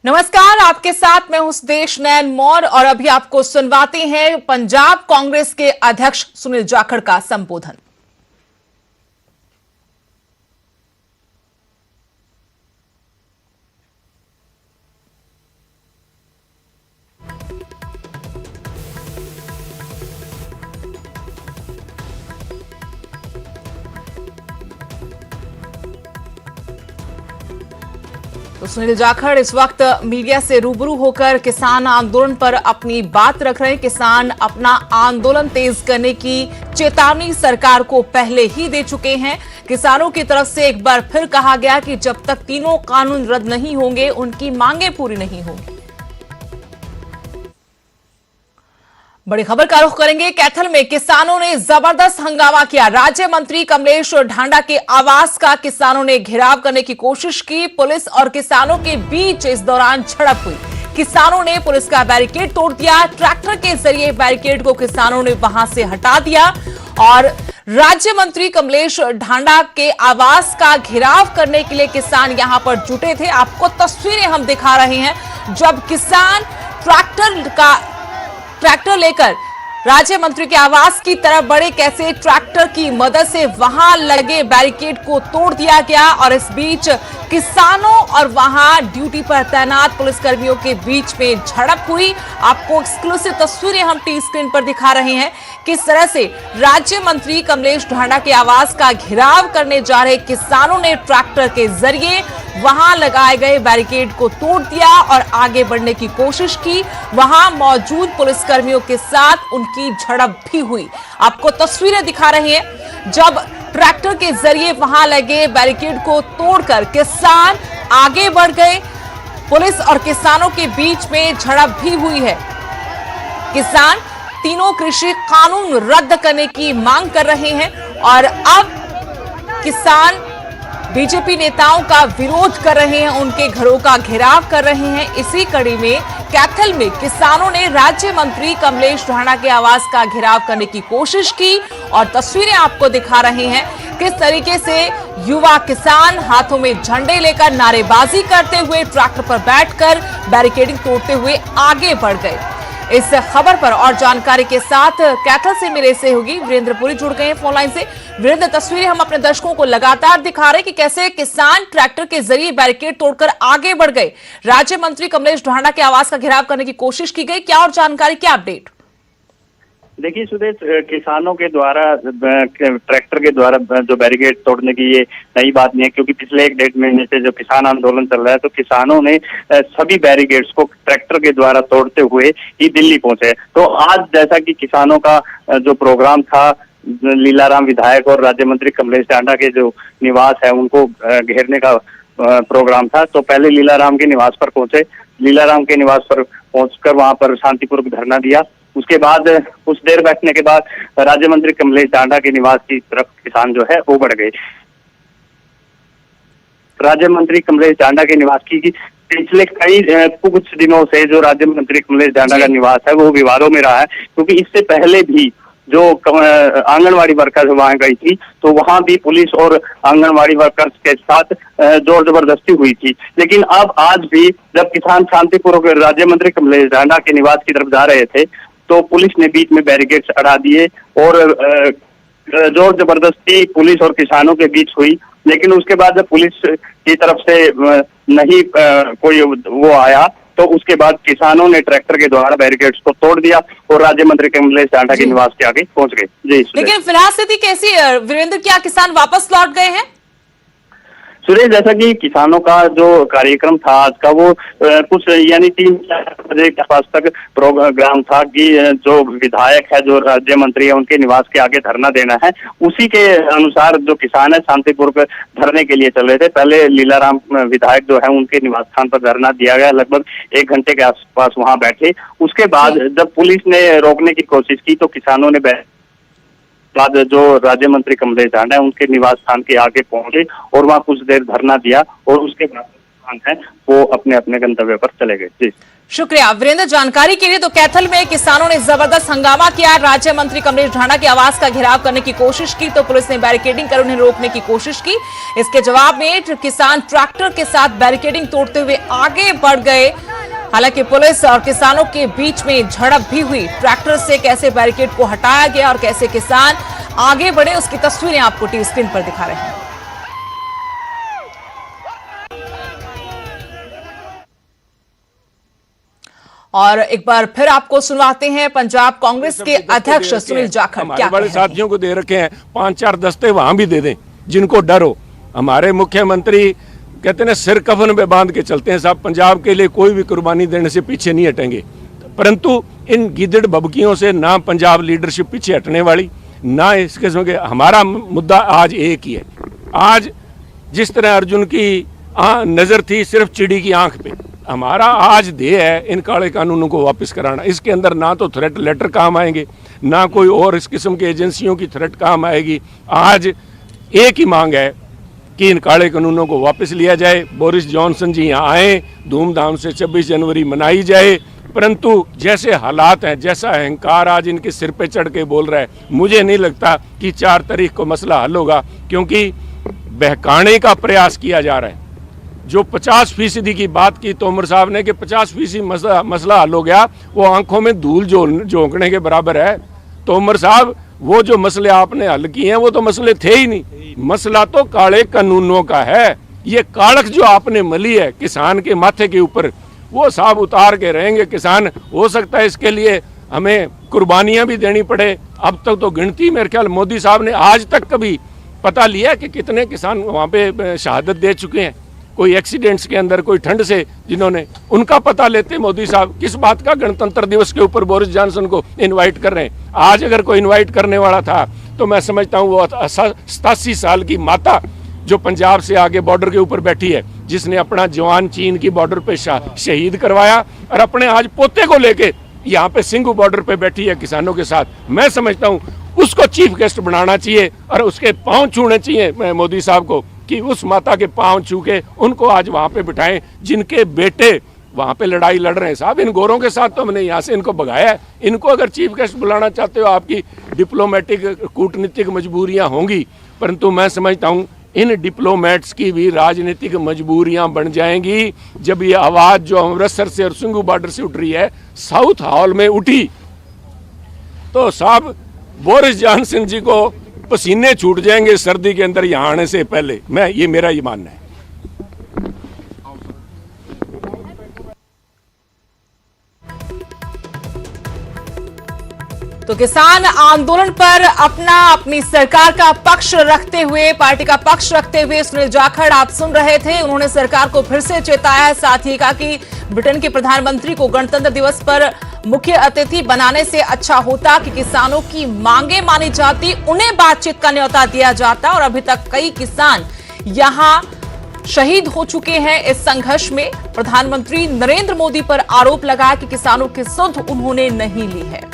नमस्कार, आपके साथ मैं हूं सुदेश नैन मौर्य और अभी आपको सुनवाते हैं पंजाब कांग्रेस के अध्यक्ष सुनील जाखड़ का संबोधन। तो सुनील जाखड़ इस वक्त मीडिया से रूबरू होकर किसान आंदोलन पर अपनी बात रख रहे हैं। किसान अपना आंदोलन तेज करने की चेतावनी सरकार को पहले ही दे चुके हैं। किसानों की तरफ से एक बार फिर कहा गया कि जब तक तीनों कानून रद्द नहीं होंगे उनकी मांगें पूरी नहीं होंगी। बड़ी खबर का रुख करेंगे। कैथल में किसानों ने जबरदस्त हंगामा किया। राज्य मंत्री कमलेश ढांडा के आवास का किसानों ने घेराव करने की कोशिश की। पुलिस और किसानों के बीच इस दौरान झड़प हुई। किसानों ने पुलिस का बैरिकेड तोड़ दिया। ट्रैक्टर के जरिए बैरिकेड को किसानों ने वहां से हटा दिया और राज्य मंत्री कमलेश ढांडा के आवास का घेराव करने के लिए किसान यहां पर जुटे थे। आपको तस्वीरें हम दिखा रहे हैं जब किसान ट्रैक्टर लेकर राज्य मंत्री के आवास की तरफ बढ़े, कैसे ट्रैक्टर की मदद से वहां लगे बैरिकेड को तोड़ दिया गया और इस बीच किसानों और वहां ड्यूटी पर तैनात पुलिसकर्मियों के बीच में झड़प हुई। आपको एक्सक्लूसिव तस्वीरें हम टी स्क्रीन पर दिखा रहे हैं। किस तरह से राज्य मंत्री कमलेश ढांडा के आवास का घेराव करने जा रहे किसानों ने ट्रैक्टर के जरिए वहां लगाए गए बैरिकेड को तोड़ दिया और आगे बढ़ने की कोशिश की। वहां मौजूद पुलिसकर्मियों के साथ उनकी झड़प भी हुई। आपको तस्वीरें दिखा रहे हैं जब ट्रैक्टर के जरिए वहां लगे बैरिकेड को तोड़कर किसान आगे बढ़ गए। पुलिस और किसानों के बीच में झड़प भी हुई है। किसान तीनों कृषि कानून रद्द करने की मांग कर रहे हैं और अब किसान बीजेपी नेताओं का विरोध कर रहे हैं, उनके घरों का घेराव कर रहे हैं। इसी कड़ी में कैथल में किसानों ने राज्य मंत्री कमलेश ढांडा के आवास का घेराव करने की कोशिश की और तस्वीरें आपको दिखा रहे हैं किस तरीके से युवा किसान हाथों में झंडे लेकर नारेबाजी करते हुए ट्रैक्टर पर बैठकर बैरिकेडिंग तोड़ते हुए आगे बढ़ गए। इस खबर पर और जानकारी के साथ कैथल से मेरे सहयोगी वीरेंद्रपुरी जुड़ गए हैं फोन लाइन से। वीरेंद्र, तस्वीरें हम अपने दर्शकों को लगातार दिखा रहे हैं कि कैसे किसान ट्रैक्टर के जरिए बैरिकेड तोड़कर आगे बढ़ गए। राज्य मंत्री कमलेश ढांडा के आवास का घेराव करने की कोशिश की गई, क्या और जानकारी, क्या अपडेट? देखिए सुदेश, किसानों के द्वारा ट्रैक्टर के द्वारा जो बैरिकेड तोड़ने की ये नई बात नहीं है, क्योंकि पिछले 1-1.5 महीने से जो किसान आंदोलन चल रहा है तो किसानों ने सभी बैरिकेड्स को ट्रैक्टर के द्वारा तोड़ते हुए ही दिल्ली पहुंचे। तो आज जैसा कि किसानों का जो प्रोग्राम था, लीलाराम विधायक और राज्य मंत्री कमलेश ढांडा के जो निवास है उनको घेरने का प्रोग्राम था, तो पहले लीलाराम के निवास पर पहुंचे। लीलाराम के निवास पर पहुंचकर वहां पर शांतिपूर्वक धरना दिया। उसके बाद कुछ देर बैठने के बाद राज्य मंत्री कमलेश ढांडा के निवास की तरफ किसान जो है वो बढ़ गए। राज्य मंत्री कमलेश ढांडा के निवास की पिछले कुछ दिनों से जो राज्य मंत्री कमलेश ढांडा का निवास है वो विवादों में रहा है, क्योंकि इससे पहले भी जो आंगनवाड़ी वर्कर्स वहां गई थी तो वहां भी पुलिस और आंगनवाड़ी वर्कर्स के साथ जोर जबरदस्ती हुई थी। लेकिन अब आज भी जब किसान शांतिपूर्वक राज्य मंत्री कमलेश ढांडा के निवास की तरफ जा रहे थे तो पुलिस ने बीच में बैरिकेड्स अड़ा दिए और जोर जबरदस्ती पुलिस और किसानों के बीच हुई। लेकिन उसके बाद जब पुलिस की तरफ से नहीं कोई वो आया तो उसके बाद किसानों ने ट्रैक्टर के द्वारा बैरिकेड्स को तोड़ दिया और राज्य मंत्री कमलेश ढांडा के निवास के आगे पहुंच गए। जी, लेकिन फिलहाल स्थिति कैसी है वीरेंद्र, क्या किसान वापस लौट गए हैं? सुरेश, जैसा कि किसानों का जो कार्यक्रम था आज का वो कुछ यानी 3-4 बजे के आसपास तक प्रोग्राम था कि जो विधायक है, जो राज्य मंत्री है, उनके निवास के आगे धरना देना है। उसी के अनुसार जो किसान है शांतिपूर्वक धरने के लिए चल रहे थे। पहले लीलाराम विधायक जो है उनके निवास स्थान पर धरना दिया गया, लगभग 1 घंटे के आसपास वहां बैठे। उसके बाद जब पुलिस ने रोकने की कोशिश की तो किसानों ने बाद जो राज्य मंत्री कमलेश ढांडा है उनके निवास स्थान के आगे पहुंचे और वहां कुछ देर धरना दिया और उसके बाद है वो अपने अपने गंतव्य पर चले गए। जी, शुक्रिया वीरेंद्र जानकारी के लिए। तो कैथल में किसानों ने जबरदस्त हंगामा किया। राज्य मंत्री कमलेश ढांडा के आवास का घेराव करने की कोशिश की तो पुलिस ने बैरिकेडिंग कर उन्हें रोकने की कोशिश की। इसके जवाब में किसान ट्रैक्टर के साथ बैरिकेडिंग तोड़ते हुए आगे बढ़ गए। हालांकि पुलिस और किसानों के बीच में झड़प भी हुई। ट्रैक्टर से कैसे बैरिकेड को हटाया गया और कैसे किसान आगे बढ़े, उसकी तस्वीरें आपको टीवी स्क्रीन पर दिखा रहे हैं। और एक बार फिर आपको सुनवाते हैं पंजाब कांग्रेस के अध्यक्ष सुनील जाखड़ क्या बड़े साथियों को दे रखे हैं, 5-4 दस्ते वहां भी दे दें जिनको डर हो। हमारे मुख्यमंत्री कहते हैं सिर कफन में बांध के चलते हैं साहब, पंजाब के लिए कोई भी कुर्बानी देने से पीछे नहीं हटेंगे। परंतु इन गिदड़ बबकियों से ना पंजाब लीडरशिप पीछे हटने वाली, ना इस किस्म के। हमारा मुद्दा आज एक ही है। आज जिस तरह अर्जुन की नजर थी सिर्फ चिड़ी की आंख पे, हमारा आज ध्येय है इन काले कानूनों को वापस कराना। इसके अंदर ना तो थ्रेट लेटर काम आएंगे, ना कोई और इस किस्म की एजेंसियों की थ्रेट काम आएगी। आज एक ही मांग है कि इन काले कानूनों को वापस लिया जाए। बोरिस जॉनसन जी यहाँ आए, धूमधाम से 26 जनवरी मनाई जाए। परंतु जैसे हालात हैं, जैसा अहंकार आज इनके सिर पे चढ़ के बोल रहा है, मुझे नहीं लगता कि 4 तारीख को मसला हल होगा, क्योंकि बहकाने का प्रयास किया जा रहा है। जो 50% की बात की तोमर साहब ने कि 50% मसला हल हो गया, वो आंखों में धूल झोंकने के बराबर है। तोमर साहब, वो जो मसले आपने हल किए हैं वो तो मसले थे ही नहीं। मसला तो काले कानूनों का है। ये कालख जो आपने मली है किसान के माथे के ऊपर, वो साहब उतार के रहेंगे किसान। हो सकता है इसके लिए हमें कुर्बानियां भी देनी पड़े। अब तक तो गिनती मेरे ख्याल मोदी साहब ने आज तक कभी पता लिया कि कितने किसान वहाँ पे शहादत दे चुके हैं, कोई एक्सीडेंट्स के अंदर, कोई ठंड से जिन्होंने, उनका पता लेते मोदी साहब। किस बात का गणतंत्र दिवस के ऊपर बोरिस जॉनसन को इनवाइट कर रहे हैं। आज अगर कोई इनवाइट करने वाला था तो मैं समझता हूँ वो 87 साल की माता जो पंजाब से आगे बॉर्डर के ऊपर बैठी है, जिसने अपना जवान चीन की बॉर्डर पे शहीद करवाया और अपने आज पोते को लेके यहाँ पे सिंघू बॉर्डर पे बैठी है किसानों के साथ। मैं समझता हूँ उसको चीफ गेस्ट बनाना चाहिए और उसके पांव छूने चाहिए मोदी साहब को, कि उस माता के पांव छू के उनको आज वहां पे बिठाएं जिनके बेटे वहां पे लड़ाई लड़ रहे हैं। साहब, इन गोरों के साथ तो हमने यहाँ से इनको भगाया है। इनको अगर चीफ गेस्ट बुलाना चाहते हो, आपकी डिप्लोमेटिक कूटनीतिक मजबूरियां होंगी, परंतु मैं समझता हूँ इन डिप्लोमेट्स की भी राजनीतिक मजबूरियां बन जाएंगी जब ये आवाज जो अमृतसर से और सिंघू बॉर्डर से उठ रही है, साउथ हॉल में उठी तो साहब बोरिस जॉनसन जी को पसीने छूट जाएंगे सर्दी के अंदर यहाँ आने से पहले। मेरा ये मानना है। तो किसान आंदोलन पर अपनी सरकार का पक्ष रखते हुए, पार्टी का पक्ष रखते हुए सुनील जाखड़ आप सुन रहे थे। उन्होंने सरकार को फिर से चेताया है। साथ ही कहा कि ब्रिटेन के प्रधानमंत्री को गणतंत्र दिवस पर मुख्य अतिथि बनाने से अच्छा होता कि किसानों की मांगे मानी जाती, उन्हें बातचीत का न्योता दिया जाता। और अभी तक कई किसान यहां शहीद हो चुके हैं इस संघर्ष में। प्रधानमंत्री नरेंद्र मोदी पर आरोप लगा कि किसानों की सुध उन्होंने नहीं ली है।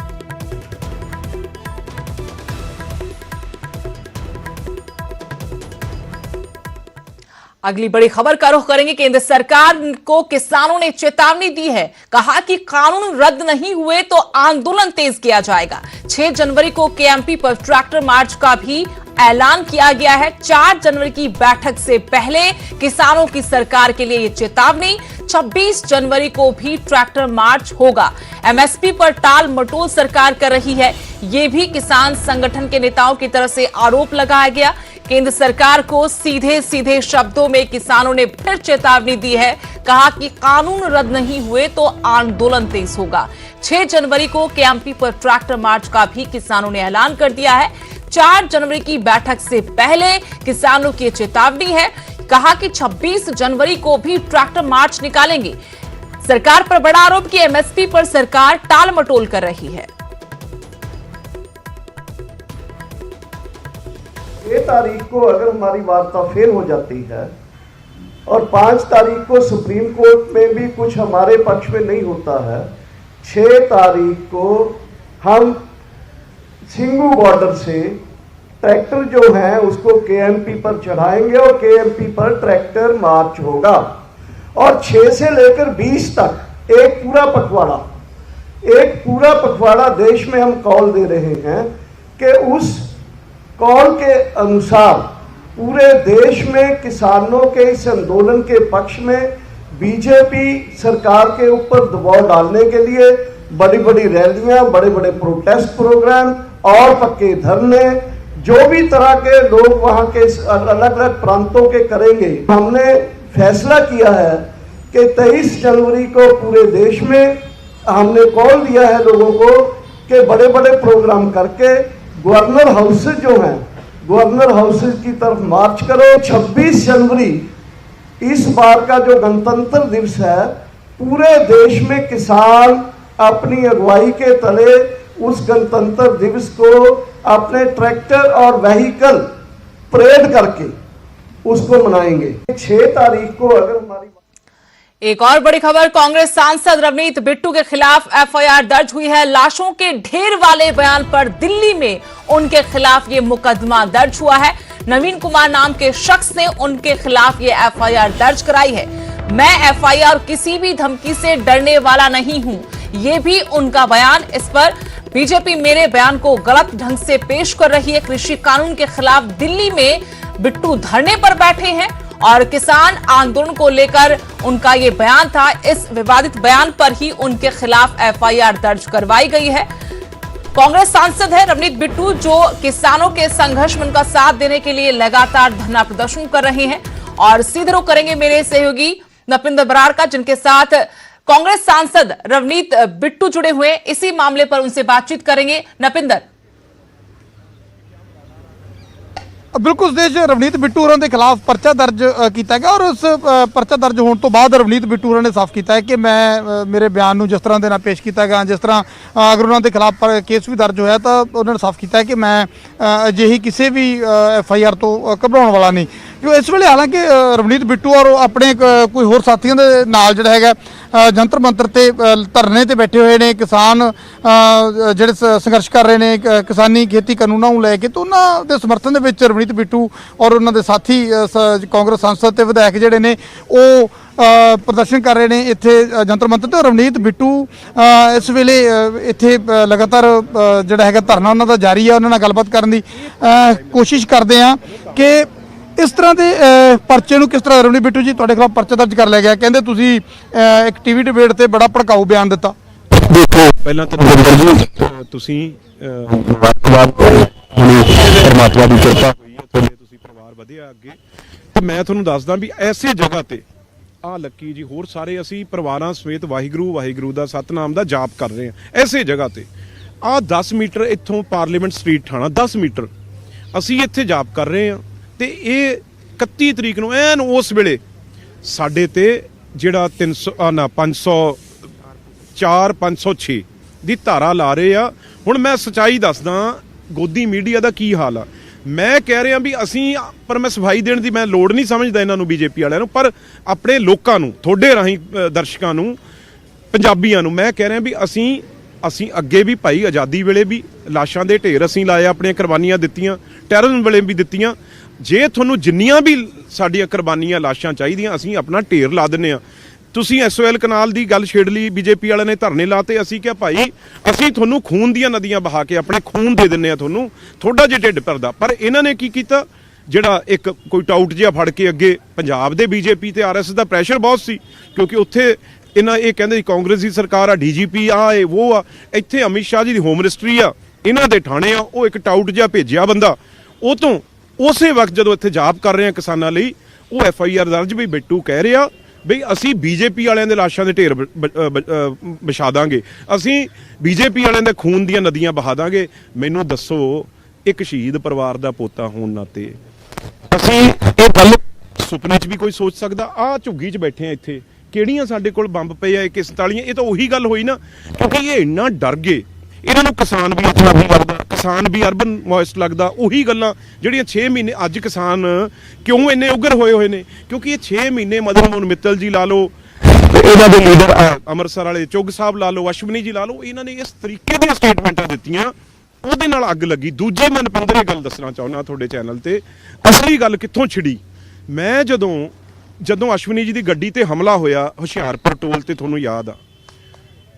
अगली बड़ी खबर का रुख करेंगे। केंद्र सरकार को किसानों ने चेतावनी दी है। कहा कि कानून रद्द नहीं हुए तो आंदोलन तेज किया जाएगा। 6 जनवरी को केएमपी पर ट्रैक्टर मार्च का भी ऐलान किया गया है। 4 जनवरी की बैठक से पहले किसानों की सरकार के लिए ये चेतावनी। 26 जनवरी को भी ट्रैक्टर मार्च होगा। एमएसपी पर टाल मटोल सरकार कर रही है, ये भी किसान संगठन के नेताओं की तरफ से आरोप लगाया गया। केंद्र सरकार को सीधे सीधे शब्दों में किसानों ने फिर चेतावनी दी है। कहा कि कानून रद्द नहीं हुए तो आंदोलन तेज होगा। 6 जनवरी को केएमपी पर ट्रैक्टर मार्च का भी किसानों ने ऐलान कर दिया है। 4 जनवरी की बैठक से पहले किसानों की चेतावनी है। कहा कि 26 जनवरी को भी ट्रैक्टर मार्च निकालेंगे। सरकार पर बड़ा आरोप कि एमएसपी पर सरकार टाल मटोल कर रही है। 6 तारीख को अगर हमारी वार्ता फेल हो जाती है और 5 तारीख को सुप्रीम कोर्ट में भी कुछ हमारे पक्ष में नहीं होता है, 6 तारीख को हम सिंघू बॉर्डर से ट्रैक्टर जो है उसको केएमपी पर चढ़ाएंगे और केएमपी पर ट्रैक्टर मार्च होगा। और 6 से लेकर 20 तक एक पूरा पखवाड़ा देश में हम कॉल दे रहे हैं कि उस कॉल के अनुसार पूरे देश में किसानों के इस आंदोलन के पक्ष में बीजेपी सरकार के ऊपर दबाव डालने के लिए बड़ी बड़ी रैलियां, बड़े बड़े प्रोटेस्ट प्रोग्राम और पक्के धरने, जो भी तरह के लोग वहां के अलग अलग प्रांतों के करेंगे। हमने फैसला किया है कि 23 जनवरी को पूरे देश में हमने कॉल दिया है लोगों को कि बड़े बड़े प्रोग्राम करके गवर्नर हाउसेज जो हैं, गवर्नर हाउसेज की तरफ मार्च करो। 26 जनवरी इस बार का जो गणतंत्र दिवस है, पूरे देश में किसान अपनी अगुवाई के तले उस गणतंत्र दिवस को अपने ट्रैक्टर और व्हीकल परेड करके उसको मनाएंगे। 6 तारीख को अगर हमारी एक और बड़ी खबर, कांग्रेस सांसद रवनीत बिट्टू के खिलाफ एफआईआर दर्ज हुई है। लाशों के ढेर वाले बयान पर दिल्ली में उनके खिलाफ ये मुकदमा दर्ज हुआ है। नवीन कुमार नाम के शख्स ने उनके खिलाफ ये एफआईआर दर्ज कराई है। मैं एफआईआर किसी भी धमकी से डरने वाला नहीं हूं, ये भी उनका बयान। इस पर बीजेपी मेरे बयान को गलत ढंग से पेश कर रही है। कृषि कानून के खिलाफ दिल्ली में बिट्टू धरने पर बैठे हैं और किसान आंदोलन को लेकर उनका ये बयान था। इस विवादित बयान पर ही उनके खिलाफ एफआईआर दर्ज करवाई गई है। कांग्रेस सांसद है रवनीत बिट्टू, जो किसानों के संघर्ष में उनका साथ देने के लिए लगातार धरना प्रदर्शन कर रहे हैं। और सीधे रुख करेंगे मेरे सहयोगी नपिंदर बरार का, जिनके साथ कांग्रेस सांसद रवनीत बिट्टू जुड़े हुए हैं। इसी मामले पर उनसे बातचीत करेंगे। नपिंदर, बिल्कुल देश रवनीत बिट्टू होਰਾਂ ਦੇ ਖਿਲਾਫ ਪਰਚਾ ਦਰਜ ਕੀਤਾ ਗਿਆ ਔਰ ਉਸ ਪਰਚਾ ਦਰਜ ਹੋਣ ਤੋਂ ਬਾਅਦ ਰਵਨੀਤ ਬਿੱਟੂ ਹੋਰਾਂ ਨੇ ਸਾਫ਼ ਕੀਤਾ ਹੈ ਕਿ ਮੈਂ ਮੇਰੇ ਬਿਆਨ ਨੂੰ ਜਿਸ ਤਰ੍ਹਾਂ ਦੇ ਨਾਲ ਪੇਸ਼ ਕੀਤਾ ਗਿਆ, ਜਿਸ ਤਰ੍ਹਾਂ ਅਗਰ ਉਹਨਾਂ ਦੇ ਖਿਲਾਫ ਕੇਸ ਵੀ ਦਰਜ ਹੋਇਆ ਤਾਂ ਉਹਨਾਂ ਨੇ ਸਾਫ਼ ਕੀਤਾ ਹੈ ਕਿ ਮੈਂ ਅਜਿਹੀ ਕਿਸੇ ਵੀ ਐਫਆਈਆਰ ਤੋਂ ਘਬਰਾਉਣ ਵਾਲਾ ਨਹੀਂ। ਕਿਉਂ ਇਸ ਵੇਲੇ ਹਾਲਾਂਕਿ ਰਵਨੀਤ ਬਿੱਟੂ ਔਰ ਆਪਣੇ ਕੋਈ ਹੋਰ ਸਾਥੀਆਂ ਦੇ ਨਾਲ ਜਿਹੜਾ ਹੈਗਾ ਜੰਤਰ ਮੰਤਰ ਤੇ ਧਰਨੇ ਤੇ ਬੈਠੇ ਹੋਏ ਨੇ ਕਿਸਾਨ ਜਿਹੜੇ ਸੰਘਰਸ਼ ਕਰ ਰਹੇ ਨੇ ਕਿਸਾਨੀ ਖੇਤੀ ਕਾਨੂੰਨਾਂ ਨੂੰ ਲੈ ਕੇ, ਤਾਂ ਉਹਨਾਂ ਦੇ ਸਮਰਥਨ ਦੇ ਵਿੱਚ ਰਵਨੀਤ ਬਿੱਟੂ ਔਰ ਉਹਨਾਂ ਦੇ ਸਾਥੀ ਕਾਂਗਰਸ ਸੰਸਦ ਤੇ ਵਿਧਾਇਕ ਜਿਹੜੇ ਨੇ ਉਹ ਪ੍ਰਦਰਸ਼ਨ ਕਰ ਰਹੇ ਨੇ ਇੱਥੇ ਜੰਤਰ ਮੰਤਰ ਤੇ। ਰਵਨੀਤ ਬਿੱਟੂ ਇਸ ਵੇਲੇ ਇੱਥੇ ਲਗਾਤਾਰ ਜਿਹੜਾ ਹੈਗਾ ਧਰਨਾ ਉਹਨਾਂ ਦਾ ਜਾਰੀ ਹੈ। ਉਹਨਾਂ ਨਾਲ ਗੱਲਬਾਤ ਕਰਨ ਦੀ ਕੋਸ਼ਿਸ਼ ਕਰਦੇ ਆ ਕਿ ਇਸ ਤਰ੍ਹਾਂ ਦੇ ਪਰਚੇ ਨੂੰ ਕਿਸ ਤਰ੍ਹਾਂ। ਰਵਨੀਤ ਬਿੱਟੂ ਜੀ, ਤੁਹਾਡੇ ਖਿਲਾਫ ਪਰਚਾ ਦਰਜ ਕਰ ਲਿਆ ਗਿਆ, ਕਹਿੰਦੇ ਤੁਸੀਂ ਇੱਕ ਟੀਵੀ ਡਿਬੇਟ ਤੇ ਬੜਾ ਭੜਕਾਊ ਬਿਆਨ ਦਿੱਤਾ। ਦੇਖੋ, ਪਹਿਲਾਂ ਤਾਂ ਤੁਸੀਂ ਪਰਮਾਤਮਾ ਦੀ ਕਿਰਪਾ ਹੋਈ ਹੈ, ਤੁਸੀਂ ਪਰਿਵਾਰ ਵਧਿਆ ਅੱਗੇ। ਤੇ ਮੈਂ ਤੁਹਾਨੂੰ ਦੱਸਦਾ ਵੀ ਐਸੇ ਜਗ੍ਹਾ ਤੇ ਆ ਲੱਕੀ ਜੀ ਹੋਰ ਸਾਰੇ ਅਸੀਂ ਪਰਿਵਾਰਾਂ ਸਮੇਤ ਵਾਹਿਗੁਰੂ ਵਾਹਿਗੁਰੂ ਦਾ ਸਤਨਾਮ ਦਾ ਜਾਪ ਕਰ ਰਹੇ ਹਾਂ। ਐਸੇ ਜਗ੍ਹਾ ਤੇ ਆ 10 ਮੀਟਰ ਇੱਥੋਂ ਪਾਰਲੀਮੈਂਟ ਸਟਰੀਟ ਥਾਣਾ 10 ਮੀਟਰ ਅਸੀਂ ਇੱਥੇ ਜਾਪ ਕਰ ਰਹੇ ਹਾਂ। ਤੇ ਇਹ 31 ਤਰੀਕ ਨੂੰ ਐਨ ਉਸ ਵੇਲੇ ਸਾਡੇ ਤੇ ਜਿਹੜਾ 504 506 ਦੀ ਧਾਰਾ ਲਾ ਰਹੇ ਆ। ਹੁਣ ਮੈਂ ਸੱਚਾਈ ਦੱਸਦਾ, ਗੋਦੀ ਮੀਡੀਆ ਦਾ ਕੀ ਹਾਲ ਆ। ਮੈਂ ਕਹਿ ਰਿਹਾ ਵੀ ਅਸੀਂ, ਪਰ ਮੈਂ ਸਫਾਈ ਦੇਣ ਦੀ ਮੈਂ ਲੋੜ ਨਹੀਂ ਸਮਝਦਾ ਇਹਨਾਂ ਨੂੰ, ਬੀਜੇਪੀ ਵਾਲਿਆਂ ਨੂੰ, ਪਰ ਆਪਣੇ ਲੋਕਾਂ ਨੂੰ, ਤੁਹਾਡੇ ਰਾਹੀਂ ਦਰਸ਼ਕਾਂ ਨੂੰ, ਪੰਜਾਬੀਆਂ ਨੂੰ ਮੈਂ ਕਹਿ ਰਿਹਾ ਵੀ ਅਸੀਂ ਅੱਗੇ ਵੀ ਭਾਈ ਆਜ਼ਾਦੀ ਵੇਲੇ ਵੀ ਲਾਸ਼ਾਂ ਦੇ ਢੇਰ ਅਸੀਂ ਲਾਏ, ਆਪਣੀਆਂ ਕੁਰਬਾਨੀਆਂ ਦਿੱਤੀਆਂ, ਟੈਰਰਿਜ਼ਮ ਵੇਲੇ ਵੀ ਦਿੱਤੀਆਂ। ਜੇ ਤੁਹਾਨੂੰ ਜਿੰਨੀਆਂ ਵੀ ਸਾਡੀਆਂ ਕੁਰਬਾਨੀਆਂ ਲਾਸ਼ਾਂ ਚਾਹੀਦੀਆਂ, ਅਸੀਂ ਆਪਣਾ ਢੇਰ ਲਾ ਦਿੰਦੇ ਹਾਂ। ਤੁਸੀਂ ਐਸਓਐਲ ਕਨਾਲ ਦੀ ਗੱਲ ਛੇੜ ਲਈ, ਬੀਜੇਪੀ ਵਾਲਿਆਂ ਨੇ ਧਰਨੇ ਲਾਤੇ। ਅਸੀਂ ਕਿਹਾ ਭਾਈ ਅਸੀਂ ਤੁਹਾਨੂੰ ਖੂਨ ਦੀਆਂ ਨਦੀਆਂ ਬਹਾ ਕੇ ਆਪਣੇ ਖੂਨ ਦੇ ਦਿੰਦੇ ਆ ਤੁਹਾਨੂੰ, ਤੁਹਾਡਾ ਜੇ ਢਿੱਡ ਭਰਦਾ। ਪਰ ਇਹਨਾਂ ਨੇ ਕੀ ਕੀਤਾ, ਜਿਹੜਾ ਇੱਕ ਕੋਈ ਟਾਊਟ ਜਿਹਾ ਫੜ ਕੇ ਅੱਗੇ ਪੰਜਾਬ ਦੇ ਬੀਜੇਪੀ ਤੇ ਆਰਐਸਐਸ ਦਾ ਪ੍ਰੈਸ਼ਰ ਬਹੁਤ ਸੀ, ਕਿਉਂਕਿ ਉੱਥੇ ਇਹ ਕਹਿੰਦੇ ਕਾਂਗਰਸ ਦੀ ਸਰਕਾਰ ਆ, ਡੀਜੀਪੀ ਆ, ਇਹ ਉਹ ਆ। ਇੱਥੇ ਅਮਿਤ ਸ਼ਾਹ ਜੀ ਦੀ ਹੋਮ ਮਿਨਿਸਟਰੀ ਆ, ਇਹਨਾਂ ਦੇ ਥਾਣੇ ਆ। ਉਹ ਇੱਕ ਟਾਊਟ ਜਿਹਾ ਭੇਜਿਆ ਬੰਦਾ, ਉਹ ਤੋਂ ਉਸੇ ਵਕਤ ਜਦੋਂ ਇੱਥੇ ਜਾਪ ਕਰ ਰਹੇ ਆ ਕਿਸਾਨਾਂ ਲਈ, ਉਹ ਐਫਆਈਆਰ ਦਰਜ ਵੀ ਬਿੱਟੂ ਕਹਿ ਰਿਹਾ ਬਈ ਅਸੀਂ ਬੀਜੇਪੀ ਵਾਲਿਆਂ ਦੇ ਲਾਸ਼ਾਂ ਦੇ ਢੇਰ ਵਿਛਾ ਦਾਂਗੇ, ਅਸੀਂ ਬੀਜੇਪੀ ਵਾਲਿਆਂ ਦੇ ਖੂਨ ਦੀਆਂ ਨਦੀਆਂ ਬਹਾ ਦਾਂਗੇ। ਮੈਨੂੰ ਦੱਸੋ, ਇੱਕ ਸ਼ਹੀਦ ਪਰਿਵਾਰ ਦਾ ਪੋਤਾ ਹੋਣ ਨਾਤੇ ਅਸੀਂ ਇਹ ਗੱਲ ਸੁਪਨੇ 'ਚ ਵੀ ਕੋਈ ਸੋਚ ਸਕਦਾ? ਆਹ ਝੁੱਗੀ 'ਚ ਬੈਠੇ ਆ ਇੱਥੇ, ਕਿਹੜੀਆਂ ਸਾਡੇ ਕੋਲ ਬੰਬ ਪਏ ਆ ਕਿਸ ਤਾਲੀਆਂ? ਇਹ ਤਾਂ ਉਹੀ ਗੱਲ ਹੋਈ ਨਾ, ਕਿਉਂਕਿ ਇਹ ਇੰਨਾ ਡਰ ਗਏ। ਇਹਨਾਂ ਨੂੰ ਕਿਸਾਨ ਵੀ ਅੱਛਾ ਨਹੀਂ ਲੱਗਦਾ, ਕਿਸਾਨ ਵੀ ਅਰਬਨ ਮੋਇਸਟ ਲੱਗਦਾ। ਉਹੀ ਗੱਲਾਂ ਜਿਹੜੀਆਂ 6 ਮਹੀਨੇ ਅੱਜ ਕਿਸਾਨ ਕਿਉਂ ਇੰਨੇ ਉਗਰ ਹੋਏ ਨੇ, ਕਿਉਂਕਿ ਇਹ 6 ਮਹੀਨੇ ਮਦਨ ਮੋਹਨ ਮਿੱਤਲ ਜੀ ਲਾ ਲਓ, ਇਹਨਾਂ ਦੇ ਲੀਡਰ ਅੰਮ੍ਰਿਤਸਰ ਵਾਲੇ ਚੁੱਗ ਸਾਹਿਬ ਲਾ ਲਓ, ਅਸ਼ਵਨੀ ਜੀ ਲਾ ਲਓ, ਇਹਨਾਂ ਨੇ ਇਸ ਤਰੀਕੇ ਦੀਆਂ ਸਟੇਟਮੈਂਟਾਂ ਦਿੱਤੀਆਂ, ਉਹਦੇ ਨਾਲ ਅੱਗ ਲੱਗੀ। ਦੂਜੇ ਮੈਂ ਨਪਿੰਦਰ ਇਹ ਗੱਲ ਦੱਸਣਾ ਚਾਹੁੰਦਾ ਤੁਹਾਡੇ ਚੈਨਲ ਤੇ, ਅਸਲੀ ਗੱਲ ਕਿੱਥੋਂ ਛਿੜੀ। ਮੈਂ ਜਦੋਂ ਅਸ਼ਵਨੀ ਜੀ ਦੀ ਗੱਡੀ ਤੇ ਹਮਲਾ ਹੋਇਆ ਹੁਸ਼ਿਆਰਪੁਰ ਟੋਲ ਤੇ, ਤੁਹਾਨੂੰ ਯਾਦ ਆ,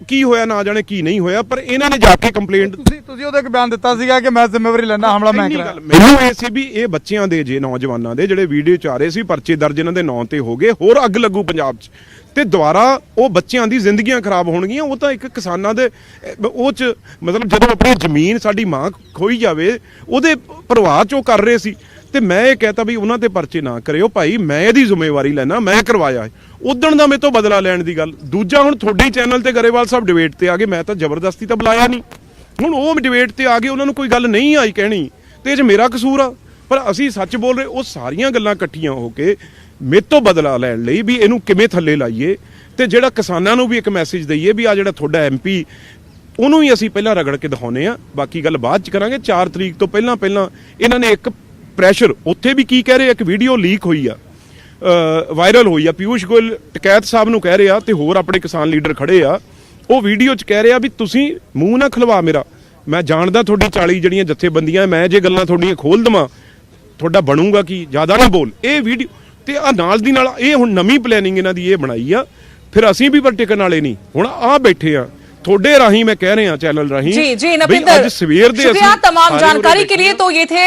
ਕੀ ਹੋਇਆ ਨਾ ਜਾਣੇ ਕੀ ਨਹੀਂ ਹੋਇਆ, ਪਰ ਇਹਨਾਂ ਨੇ ਜਾ ਕੇ ਕੰਪਲੇਂਟ ਤੁਸੀਂ ਉਹਦਾ ਇੱਕ ਬਿਆਨ ਦਿੱਤਾ ਸੀਗਾ ਕਿ ਮੈਂ ਜ਼ਿੰਮੇਵਾਰੀ ਲੈਣਾ, ਹਮਲਾ ਮੈਂ ਕਰਾਇਆ। ਮੈਨੂੰ ਇਹ ਸੀ ਵੀ ਇਹ ਬੱਚਿਆਂ ਦੇ ਜੇ ਨੌਜਵਾਨਾਂ ਦੇ ਜਿਹੜੇ ਵੀਡੀਓ ਚ ਆ ਰਹੇ ਸੀ ਪਰਚੇ ਦਰਜ ਇਹਨਾਂ ਦੇ ਨਾਂ ਤੇ ਹੋ ਗਏ, ਹੋਰ ਅੱਗ ਲੱਗੂ ਪੰਜਾਬ 'ਚ ਤੇ ਦੁਬਾਰਾ ਉਹ ਬੱਚਿਆਂ ਦੀ ਜ਼ਿੰਦਗੀਆਂ ਖਰਾਬ ਹੋਣਗੀਆਂ। ਉਹ ਤਾਂ ਇੱਕ ਕਿਸਾਨਾਂ ਦੇ ਉਹ 'ਚ ਮਤਲਬ ਜਦੋਂ ਆਪਣੀ ਜ਼ਮੀਨ ਸਾਡੀ ਮਾਂ ਖੋਈ ਜਾਵੇ ਉਹਦੇ ਪ੍ਰਵਾਹ 'ਚ ਉਹ ਕਰ ਰਹੇ ਸੀ, ਤੇ ਮੈਂ ਇਹ ਕਹਤਾ ਵੀ ਉਹਨਾਂ ਤੇ ਪਰਚੇ ਨਾ ਕਰਿਓ ਭਾਈ, ਮੈਂ ਇਹਦੀ ਜ਼ਿੰਮੇਵਾਰੀ ਲੈਣਾ, ਮੈਂ ਕਰਵਾਇਆ ਉਦਣ ਦਾ ਮੇਰੇ ਤੋਂ ਬਦਲਾ ਲੈਣ ਦੀ ਗੱਲ। ਦੂਜਾ ਹੁਣ ਤੁਹਾਡੇ ਚੈਨਲ ਤੇ ਗਰੇਵਾਲ ਸਾਹਿਬ ਡਿਬੇਟ ਤੇ ਆ ਗਏ, ਮੈਂ ਤਾਂ ਜ਼ਬਰਦਸਤੀ ਤਾਂ ਬੁਲਾਇਆ ਨਹੀਂ, ਹੁਣ ਉਹ ਡਿਬੇਟ ਤੇ ਆ ਗਏ, ਉਹਨਾਂ ਨੂੰ ਕੋਈ ਗੱਲ ਨਹੀਂ ਆਈ ਕਹਿਣੀ ਤੇ ਇਹ 'ਚ ਮੇਰਾ ਕਸੂਰ ਆ, ਪਰ ਅਸੀਂ ਸੱਚ ਬੋਲ ਰਹੇ। ਉਹ ਸਾਰੀਆਂ ਗੱਲਾਂ ਇਕੱਠੀਆਂ ਹੋ ਕੇ ਮੇਰੇ ਤੋਂ ਬਦਲਾ ਲੈਣ ਲਈ ਵੀ ਇਹਨੂੰ ਕਿਵੇਂ ਥੱਲੇ ਲਾਈਏ, ਤੇ ਜਿਹੜਾ ਕਿਸਾਨਾਂ ਨੂੰ ਵੀ ਇੱਕ ਮੈਸੇਜ ਦਈਏ ਵੀ ਆ ਜਿਹੜਾ ਤੁਹਾਡਾ MP ਉਹਨੂੰ ਵੀ ਅਸੀਂ ਪਹਿਲਾਂ ਰਗੜ ਕੇ ਦਿਖਾਉਨੇ ਆ, ਬਾਕੀ ਗੱਲ ਬਾਅਦ ਚ ਕਰਾਂਗੇ। 4 ਤਰੀਕ ਤੋਂ ਪਹਿਲਾਂ ਇਹਨਾਂ ਨੇ ਇੱਕ ਪ੍ਰੈਸ਼ਰ ਉੱਥੇ ਵੀ ਕੀ ਕਹਿ ਰਹੇ, ਇੱਕ ਵੀਡੀਓ ਲੀਕ ਹੋਈ ਆ, ਵਾਇਰਲ ਹੋਈ ਆ, ਪਿਊਸ਼ ਗੋਇਲ ਟਕੈਤ ਸਾਹਿਬ ਨੂੰ ਕਹਿ ਰਹੇ ਆ ਤੇ ਹੋਰ ਆਪਣੇ ਕਿਸਾਨ ਲੀਡਰ ਖੜੇ ਆ, ਉਹ ਵੀਡੀਓ 'ਚ ਕਹਿ ਰਿਹਾ ਵੀ ਤੁਸੀਂ ਮੂੰਹ ਨਾ ਖਲਵਾ ਮੇਰਾ, ਮੈਂ ਜਾਣਦਾ ਤੁਹਾਡੀ 40 ਜਿਹੜੀਆਂ ਜਥੇਬੰਦੀਆਂ, ਮੈਂ ਜੇ ਗੱਲਾਂ ਤੁਹਾਡੀਆਂ ਖੋਲ ਦਵਾਂ ਤੁਹਾਡਾ ਬਣੂਗਾ ਕੀ, ਜ਼ਿਆਦਾ ਨਾ ਬੋਲ। ਇਹ ਵੀਡੀਓ ਤੇ ਆ ਨਾਲ ਦੀ ਨਾਲ ਇਹ ਹੁਣ ਨਵੀਂ ਪਲੈਨਿੰਗ ਇਹਨਾਂ ਦੀ ਇਹ ਬਣਾਈ ਆ, ਫਿਰ ਅਸੀਂ ਵੀ ਪਰ ਟਿਕਣ ਵਾਲੇ ਨਹੀਂ, ਹੁਣ ਆ ਬੈਠੇ ਆ थोड़े राही मैं कह रहे हैं चैनल राही। जी जी नपिंदर, शुक्रिया तमाम जानकारी के लिए। तो ये थे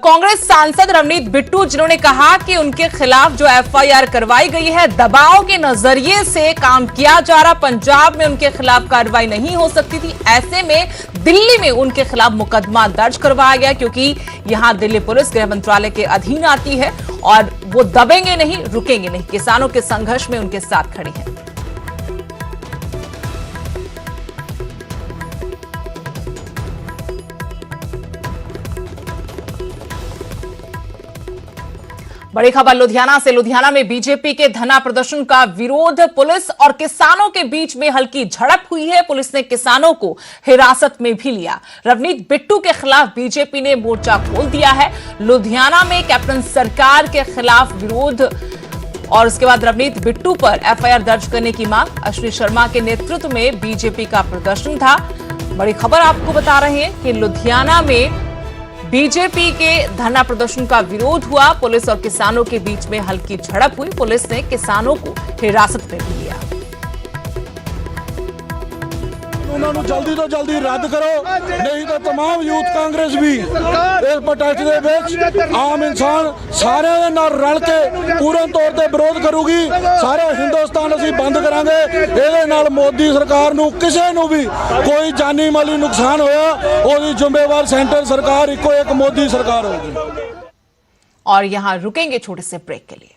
कांग्रेस सांसद रवनीत बिट्टू, जिन्होंने कहा कि उनके खिलाफ जो FIR करवाई गई है दबाव के नजरिए से काम किया जा रहा, पंजाब में उनके खिलाफ कार्रवाई नहीं हो सकती थी, ऐसे में दिल्ली में उनके खिलाफ मुकदमा दर्ज करवाया गया, क्योंकि यहां दिल्ली पुलिस गृह मंत्रालय के अधीन आती है और वो दबेंगे नहीं, रुकेंगे नहीं, किसानों के संघर्ष में उनके साथ खड़ी है। बड़ी खबर लुधियाना से। लुधियाना में बीजेपी के धरना प्रदर्शन का विरोध, पुलिस और किसानों के बीच में हल्की झड़प हुई है। पुलिस ने किसानों को हिरासत में भी लिया। रवनीत बिट्टू के खिलाफ बीजेपी ने मोर्चा खोल दिया है। लुधियाना में कैप्टन सरकार के खिलाफ विरोध और उसके बाद रवनीत बिट्टू पर FIR दर्ज करने की मांग। अश्विनी शर्मा के नेतृत्व में बीजेपी का प्रदर्शन था। बड़ी खबर आपको बता रहे हैं कि लुधियाना में बीजेपी के धरना प्रदर्शन का विरोध हुआ, पुलिस और किसानों के बीच में हल्की झड़प हुई, पुलिस ने किसानों को हिरासत में भी लिया। उन्होंने जल्दी तो जल्दी रद्द करो, नहीं तो तमाम यूथ कांग्रेस भी इस प्रोटेस्ट ਦੇ ਵਿੱਚ ਆਮ ਇਨਸਾਨ ਸਾਰਿਆਂ ਦੇ ਨਾਲ ਰਲ ਕੇ ਪੂਰਨ ਤੌਰ ਤੇ ਵਿਰੋਧ ਕਰੂਗੀ। ਸਾਰੇ ਹਿੰਦੁਸਤਾਨ ਅਸੀਂ ਬੰਦ ਕਰਾਂਗੇ। ਇਹਦੇ ਨਾਲ ਮੋਦੀ ਸਰਕਾਰ ਨੂੰ ਕਿਸੇ ਨੂੰ ਵੀ ਕੋਈ ਜਾਨੀ ਮਾਲੀ ਨੁਕਸਾਨ ਹੋਇਆ ਉਹਦੀ ਜ਼ਿੰਮੇਵਾਰ सेंटर सरकार इको एक मोदी सरकार होगी। और यहां रुकेंगे छोटे से ब्रेक के लिए।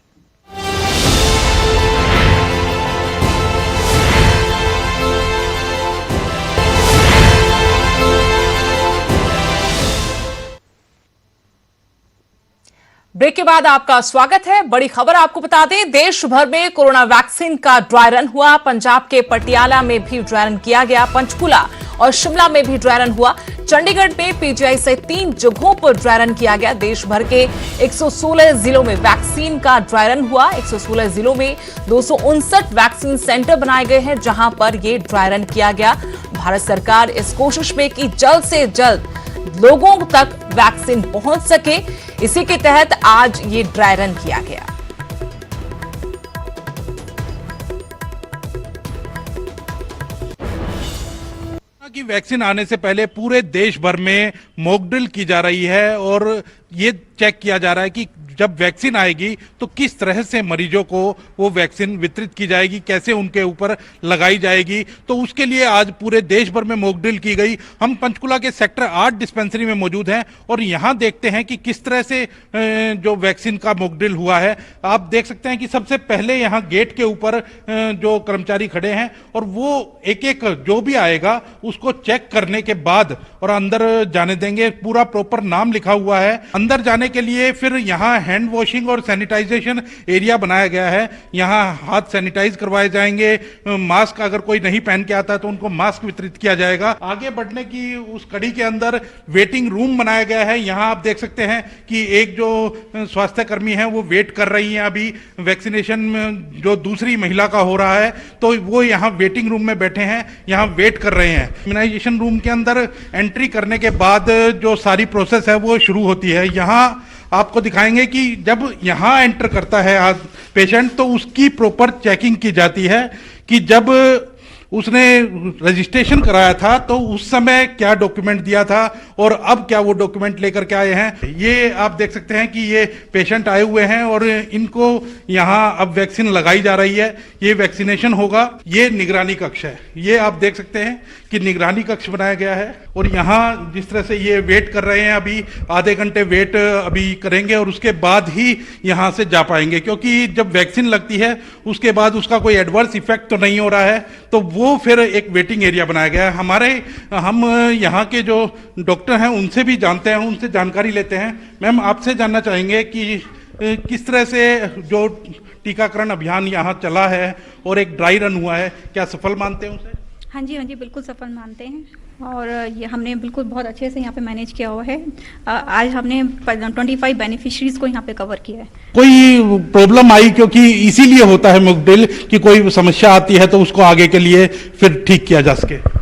ब्रेक के बाद आपका स्वागत है। बड़ी खबर आपको बता दें, देश भर में कोरोना वैक्सीन का ड्राई रन हुआ। पंजाब के पटियाला में भी ड्राई रन किया गया, पंचकुला और शिमला में भी ड्राई रन हुआ। चंडीगढ़ में PGI से 3 जगहों पर ड्राई रन किया गया। देश भर के 116 जिलों में वैक्सीन का ड्राई रन हुआ। 116 जिलों में 259 वैक्सीन सेंटर बनाए गए हैं, जहां पर ये ड्राई रन किया गया। भारत सरकार इस कोशिश में कि जल्द से जल्द लोगों तक वैक्सीन पहुंच सके, इसी के तहत आज ये ड्राई रन किया गया। की वैक्सीन आने से पहले पूरे देश भर में मॉक ड्रिल की जा रही है और ये चेक किया जा रहा है कि जब वैक्सीन आएगी तो किस तरह से मरीजों को वो वैक्सीन वितरित की जाएगी, कैसे उनके ऊपर लगाई जाएगी। तो उसके लिए आज पूरे देश भर में मॉक ड्रिल की गई। हम पंचकुला के सेक्टर 8 डिस्पेंसरी में मौजूद हैं और यहाँ देखते हैं कि किस तरह से जो वैक्सीन का मॉक ड्रिल हुआ है। आप देख सकते हैं कि सबसे पहले यहाँ गेट के ऊपर जो कर्मचारी खड़े हैं और वो एक एक जो भी आएगा उसको चेक करने के बाद और अंदर जाने देंगे। पूरा प्रॉपर नाम लिखा हुआ है। अंदर जाने के लिए फिर यहाँ हैंड वॉशिंग और सैनिटाइजेशन एरिया बनाया गया है। यहाँ हाथ सैनिटाइज करवाए जाएंगे। मास्क अगर कोई नहीं पहन के आता है तो उनको मास्क वितरित किया जाएगा। आगे बढ़ने की उस कड़ी के अंदर वेटिंग रूम बनाया गया है। यहाँ आप देख सकते हैं कि एक जो स्वास्थ्य कर्मी है वो वेट कर रही है। अभी वैक्सीनेशन जो दूसरी महिला का हो रहा है तो वो यहाँ वेटिंग रूम में बैठे हैं, यहाँ वेट कर रहे हैं। इम्यूनाइजेशन रूम के अंदर एंट्री करने के बाद जो सारी प्रोसेस है वो शुरू होती है। यहाँ आपको दिखाएंगे कि जब यहाँ एंटर करता है पेशेंट तो उसकी प्रॉपर चेकिंग की जाती है कि जब उसने रजिस्ट्रेशन कराया था तो उस समय क्या डॉक्यूमेंट दिया था और अब क्या वो डॉक्यूमेंट लेकर के आए हैं। ये आप देख सकते हैं कि ये पेशेंट आए हुए हैं और इनको यहाँ अब वैक्सीन लगाई जा रही है। ये वैक्सीनेशन होगा। ये निगरानी कक्ष है। ये आप देख सकते हैं कि निगरानी कक्ष बनाया गया है और यहाँ जिस तरह से ये वेट कर रहे हैं, अभी आधे घंटे वेट अभी करेंगे और उसके बाद ही यहाँ से जा पाएंगे, क्योंकि जब वैक्सीन लगती है उसके बाद उसका कोई एडवर्स इफेक्ट तो नहीं हो रहा है, तो वो फिर एक वेटिंग एरिया बनाया गया है। हम यहाँ के जो डॉक्टर हैं उनसे भी जानते हैं, उनसे जानकारी लेते हैं। मैम, आपसे जानना चाहेंगे कि किस तरह से जो टीकाकरण अभियान यहाँ चला है और एक ड्राई रन हुआ है, क्या सफल मानते हैं उसे? हाँ जी, बिल्कुल सफल मानते हैं और ये हमने बिल्कुल बहुत अच्छे से यहाँ पे मैनेज किया हुआ है। आज हमने 25 बेनिफिशरीज को यहाँ पे कवर किया है। कोई प्रॉब्लम आई, क्योंकि इसीलिए होता है मॉक ड्रिल कि कोई समस्या आती है तो उसको आगे के लिए फिर ठीक किया जा सके।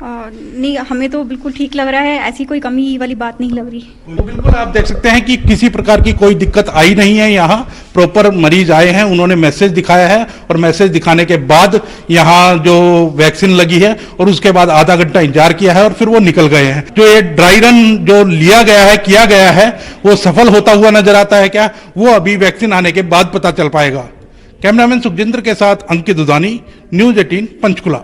नहीं, हमें तो बिल्कुल ठीक लग रहा है, ऐसी कोई कमी वाली बात नहीं लग रही। तो बिल्कुल आप देख सकते हैं कि किसी प्रकार की कोई दिक्कत आई नहीं है। यहाँ प्रॉपर मरीज आए हैं, उन्होंने मैसेज दिखाया है और मैसेज दिखाने के बाद यहाँ जो वैक्सीन लगी है और उसके बाद आधा घंटा इंतजार किया है और फिर वो निकल गए हैं। जो ये ड्राई रन जो लिया गया है, किया गया है, वो सफल होता हुआ नजर आता है क्या, वो अभी वैक्सीन आने के बाद पता चल पाएगा। कैमरामैन सुखजिंदर के साथ अंकित दुधानी, न्यूज 18 पंचकुला।